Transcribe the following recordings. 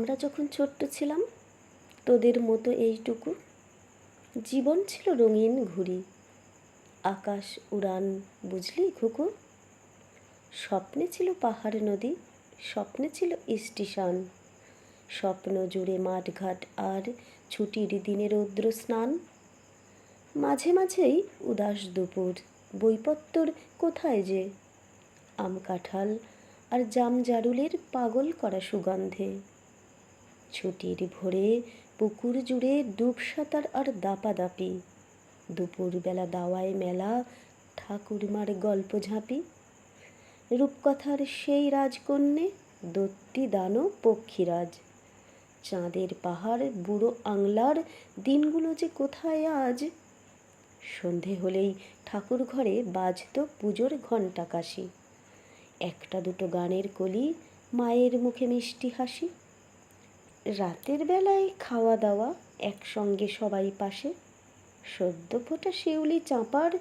আমরা যখন ছোট্ট ছিলাম, তোদের মতো এইটুকু জীবন ছিল রঙিন ঘুড়ি, আকাশ উড়ান, বুঝলি খুকু? স্বপ্নে ছিল পাহাড় নদী, স্বপ্নে ছিল স্টেশন, স্বপ্ন জুড়ে মাঠঘাট আর ছুটির দিনে রৌদ্র স্নান। মাঝে মাঝেই উদাস দুপুর, বইপত্তর কোথায় যে, আম কাঁঠাল আর জাম জারুলের পাগল করা সুগন্ধে। ছুটির ভোরে পুকুর জুড়ে ডুব সাঁতার আর দাপাদাপি, দুপুরবেলা দাওয়ায় মেলা, ঠাকুরমার গল্প ঝাঁপি। রূপকথার সেই রাজকন্যে, দত্তি দানব পক্ষীরাজ, চাঁদের পাহাড় বুড়ো আংলার দিনগুলো যে কোথায় আজ। সন্ধে হলেই ঠাকুর ঘরে বাজত পুজোর ঘণ্টা কাশি, একটা দুটো গানের কলি, মায়ের মুখে মিষ্টি হাসি। রাতের বেলায় খাওয়া দাওয়া একসঙ্গে সবাই পাশে, সদ্য ফোটা শিউলি চাঁপার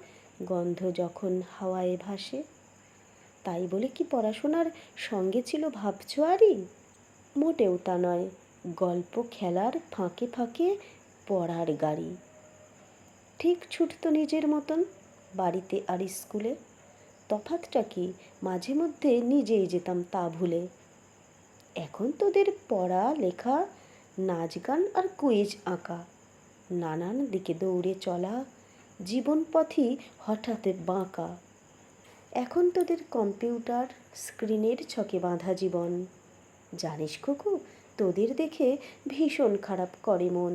গন্ধ যখন হাওয়ায় ভাসে। তাই বলে কি পড়াশোনার সঙ্গে ছিল ভাবছোয়ারি? মোটেও তা নয়, গল্প খেলার ফাঁকে ফাঁকে পড়ার গাড়ি। ঠিক ছুটতো নিজের মতন, বাড়িতে আর স্কুলে। তফাৎটা কি, মাঝে মধ্যে নিজেই যেতাম তা ভুলে। এখন তোদের পড়া লেখা, নাচ গান আর কুইজ আঁকা, নানান দিকে দৌড়ে চলা, জীবন পথই হঠাৎ বাঁকা। এখন তোদের কম্পিউটার, স্ক্রিনের ছকে বাঁধা জীবন। জানিস খুকু, তোদের দেখে ভীষণ খারাপ করে মন।